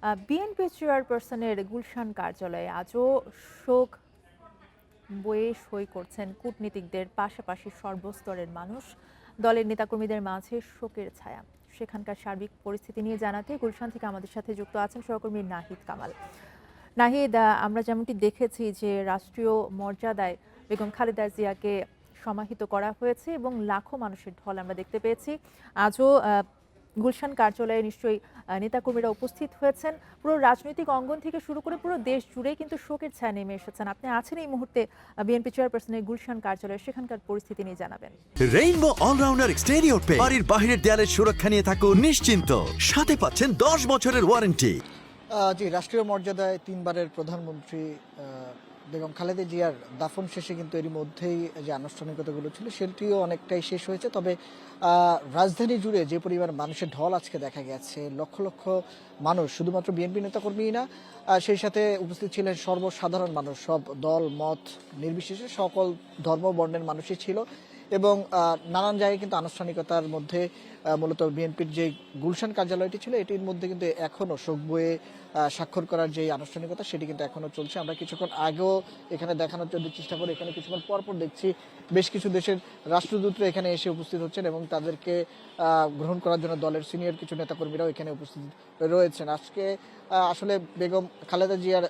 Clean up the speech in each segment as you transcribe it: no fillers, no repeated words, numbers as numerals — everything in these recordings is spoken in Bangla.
বিএনপি চেয়ারপারসনের গুলশান কার্যালয়ে আজও শোক বইয়ে সই করছেন কূটনীতিকদের পাশাপাশি সর্বস্তরের মানুষ। দলের নেতাকর্মীদের মাঝে শোকের ছায়া। সেখানকার সার্বিক পরিস্থিতি নিয়ে জানাতে গুলশান থেকে আমাদের সাথে যুক্ত আছেন সহকর্মী নাহিদ কামাল। নাহিদ, আমরা যেমনটি দেখেছি যে রাষ্ট্রীয় মর্যাদায় বেগম খালেদা জিয়াকে সমাহিত করা হয়েছে এবং লাখো মানুষের ঢল আমরা দেখতে পেয়েছি। আজও গুলশান কার্যালয়ে নিশ্চয়ই নেতাকর্মীরা উপস্থিত হয়েছেন। পুরো রাজনৈতিক অঙ্গন থেকে শুরু করে পুরো দেশ জুড়েই কিন্তু শোকের ছায়া নেমে এসেছেন। আপনি আছেন এই মুহূর্তে বিএনপি চেয়ারপারসনের গুলশান কার্যালয়ে, সেখানকার পরিস্থিতি নিয়ে জানাবেন। রেইনবো অলরাউন্ডার এক্সটেরিয়র পেইন্ট বাড়ির বাহিরের দেয়ালের সুরক্ষা নিয়ে থাকুন নিশ্চিন্ত। সাথে পাচ্ছেন 10 বছরের ওয়ারেন্টি। জি, রাষ্ট্রীয় মর্যাদায় তিনবারের প্রধানমন্ত্রী বেগম খালেদা জিয়ার দাফন শেষে কিন্তু এরই মধ্যেই যে আনুষ্ঠানিকতাগুলো ছিল সেটিও অনেকটাই শেষ হয়েছে। তবে রাজধানী জুড়ে যে পরিমাণ মানুষের ঢল আজকে দেখা গেছে, লক্ষ লক্ষ মানুষ, শুধুমাত্র বিএনপি নেতাকর্মীই না, সেই সাথে উপস্থিত ছিলেন সর্বসাধারণ মানুষ, সব দল মত নির্বিশেষে সকল ধর্ম বর্ণের মানুষই ছিল। এবং নানান জায়গায় কিন্তু আনুষ্ঠানিকতার মধ্যে মূলত বিএনপির যে গুলশান কার্যালয়টি ছিল এটির মধ্যে কিন্তু এখনও শোক বইয়ে স্বাক্ষর করার যে আনুষ্ঠানিকতা সেটি কিন্তু এখনও চলছে। আমরা কিছুক্ষণ আগেও এখানে দেখানোর জন্য চেষ্টা করি, এখানে কিছুক্ষণ পরপর দেখছি বেশ কিছু দেশের রাষ্ট্রদূতরা এখানে এসে উপস্থিত হচ্ছেন এবং তাদেরকে গ্রহণ করার জন্য দলের সিনিয়র কিছু নেতাকর্মীরাও এখানে উপস্থিত রয়েছেন। আজকে আসলে বেগম খালেদা জিয়ার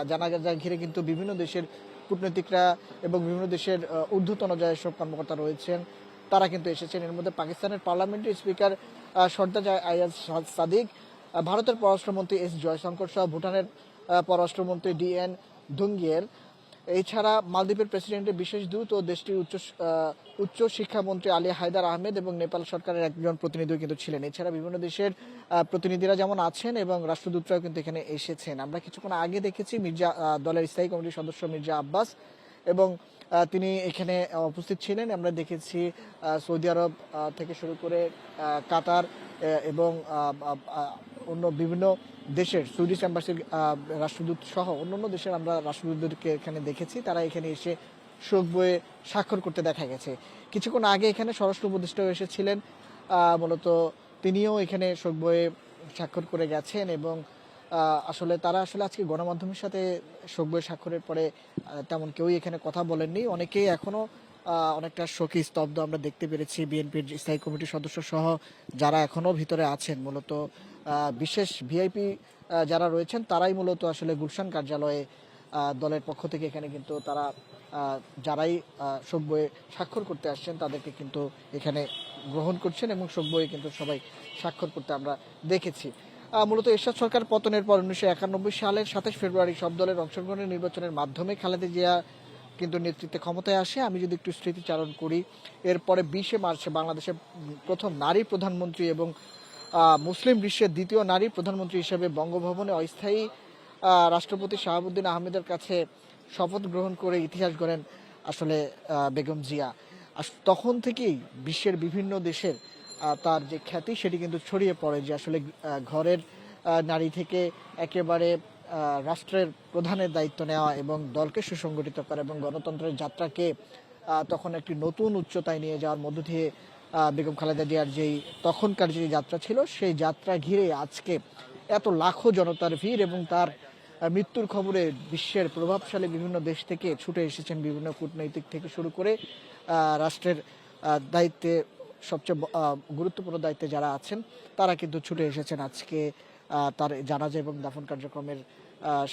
জানাজা ঘিরে কিন্তু বিভিন্ন দেশের কূটনীতিকরা এবং বিভিন্ন দেশের ঊর্ধ্বতন যেসব কর্মকর্তা রয়েছেন তারা কিন্তু এসেছেন। এর মধ্যে পাকিস্তানের পার্লামেন্টারি স্পিকার সর্দার আয়াজ সাদিক, ভারতের পররাষ্ট্রমন্ত্রী এস জয়শঙ্কর সহ ভুটানের পররাষ্ট্রমন্ত্রী ডিএন ধুঙ্গিয়ের, এছাড়া মালদ্বীপের প্রেসিডেন্টের বিশেষ দূত ও দেশটির উচ্চ শিক্ষামন্ত্রী আলী হায়দার আহমেদ এবং নেপাল সরকারের একজন প্রতিনিধিও কিন্তু ছিলেন। এছাড়া বিভিন্ন দেশের প্রতিনিধিরা যেমন আছেন এবং রাষ্ট্রদূতরাও কিন্তু এখানে এসেছেন। আমরা কিছুক্ষণ আগে দেখেছি দলের স্থায়ী কমিটির সদস্য মির্জা আব্বাস এবং তিনি এখানে উপস্থিত ছিলেন। আমরা দেখেছি সৌদি আরব থেকে শুরু করে কাতার এবং অন্য বিভিন্ন দেশের সুইডিশ এম্বাসির রাষ্ট্রদূত সহ অন্যান্য দেশের আমরা রাষ্ট্রদূতদেরকে এখানে দেখেছি। তারা এখানে এসে শোক বইয়ে স্বাক্ষর করতে দেখা গেছে। কিছুক্ষণ আগে এখানে স্বরাষ্ট্র উপদেষ্টাও এসেছিলেন, মূলত তিনিও এখানে শোক বইয়ে স্বাক্ষর করে গেছেন এবং আসলে তারা আজকে গণমাধ্যমের সাথে শোক বইয়ে স্বাক্ষরের পরে তেমন কেউই এখানে কথা বলেননি। অনেকেই এখনো অনেকটা শোকে স্তব্ধ আমরা দেখতে পেরেছি। বিএনপির স্থায়ী কমিটির সদস্য সহ যারা এখনো ভিতরে আছেন, মূলত বিশেষ ভিআইপি যারা রয়েছেন তারাই মূলত আসলে গুলশান কার্যালয়ে দলের পক্ষ থেকে এখানে কিন্তু তারা যারাই শোক বইয়ে স্বাক্ষর করতে আসছেন তাদেরকে কিন্তু এখানে গ্রহণ করছেন এবং শোক বইয়ে কিন্তু সবাই স্বাক্ষর করতে আমরা দেখেছি। মূলত এরশাদ সরকার পতনের পর 1991 সালের 27 ফেব্রুয়ারি সব দলের অংশগ্রহণের নির্বাচনের মাধ্যমে খালেদা জিয়া কিন্তু নেতৃত্বে ক্ষমতায় আসে। আমি যদি একটু স্মৃতিচারণ করি, এরপরে 20 মার্চে বাংলাদেশের প্রথম নারী প্রধানমন্ত্রী এবং মুসলিম বিশ্বের দ্বিতীয় নারী প্রধানমন্ত্রী হিসেবে বঙ্গভবনে অস্থায়ী রাষ্ট্রপতি শাহাবুদ্দিন আহমেদের কাছে শপথ গ্রহণ করে ইতিহাস গড়েন আসলে বেগম জিয়া। তখন থেকেই বিশ্বের বিভিন্ন দেশের তার যে খ্যাতি সেটি কিন্তু ছড়িয়ে পড়ে যে আসলে ঘরের নারী থেকে একেবারে রাষ্ট্রের প্রধানের দায়িত্ব নেওয়া এবং দলকে সুসংগঠিত করা এবং গণতন্ত্রের যাত্রাকে তখন একটি নতুন উচ্চতায় নিয়ে যাওয়ার মধ্য দিয়ে বেগম খালেদা জিয়ার যেই তখনকার যে যাত্রা ছিল সেই যাত্রা ঘিরে আজকে এত লাখো জনতার ভিড় এবং তার মৃত্যুর খবরে বিশ্বের প্রভাবশালী বিভিন্ন দেশ থেকে ছুটে এসেছেন বিভিন্ন কূটনৈতিক থেকে শুরু করে রাষ্ট্রের দায়িত্বে সবচেয়ে গুরুত্বপূর্ণ দায়িত্বে যারা আছেন তারা কিন্তু ছুটে এসেছেন আজকে তার জানাজা এবং দাফন কার্যক্রমের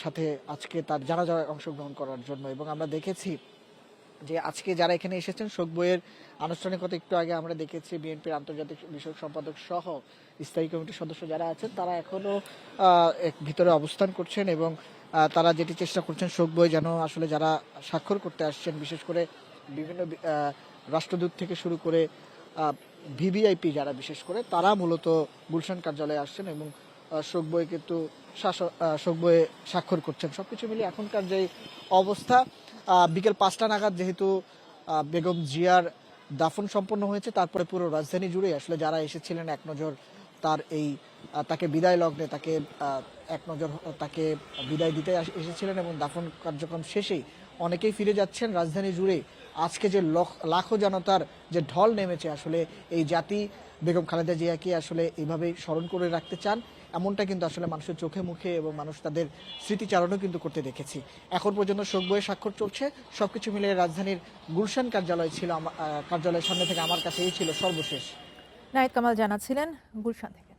সাথে আজকে তার জানাজায় অংশগ্রহণ করার জন্য। এবং আমরা দেখেছি যে আজকে যারা এখানে এসেছেন শোক বইয়ের আনুষ্ঠানিকতা একটু আগে আমরা দেখেছি বিএনপির আন্তর্জাতিক বিষয়ক সম্পাদক সহ স্থায়ী কমিটির সদস্য যারা আছেন তারা এখনো ভিতরে অবস্থান করছেন এবং তারা যেটি চেষ্টা করছেন শোক বই যেন আসলে যারা স্বাক্ষর করতে আসছেন, বিশেষ করে বিভিন্ন রাষ্ট্রদূত থেকে শুরু করে ভিভিআইপি যারা বিশেষ করে তারা মূলত গুলশান কার্যালয়ে আসছেন এবং শোক বই কিন্তু শোক বইয়ে স্বাক্ষর করছেন। সবকিছু মিলিয়ে এখনকার যে অবস্থা, বিকেল 5টা নাগাদ যেহেতু বেগম জিয়ার দাফন সম্পন্ন হয়েছে, তারপরে পুরো রাজধানী জুড়ে আসলে যারা এসেছিলেন এক নজর তার এই তাকে বিদায় লগ্নে এক নজর তাকে বিদায় দিতে এসেছিলেন এবং দাফন কার্যক্রম শেষেই অনেকেই ফিরে যাচ্ছেন। রাজধানী জুড়ে আজকে যে লাখো জনতার যে ঢল নেমেছে, আসলে এই জাতি বেগম খালেদা জিয়াকে আসলে এইভাবেই স্মরণ করে রাখতে চান এমনটা কিন্তু আসলে মানুষের চোখে মুখে এবং মানুষ তাদের স্মৃতিচারণও কিন্তু করতে দেখেছি। এখন পর্যন্ত শোক বইয়ে স্বাক্ষর চলছে। সবকিছু মিলিয়ে রাজধানীর গুলশান কার্যালয় ছিল কার্যালয়ের সামনে থেকে আমার কাছে এই ছিল সর্বশেষ। নাহিদ কামাল জানাচ্ছিলেন গুলশান থেকে।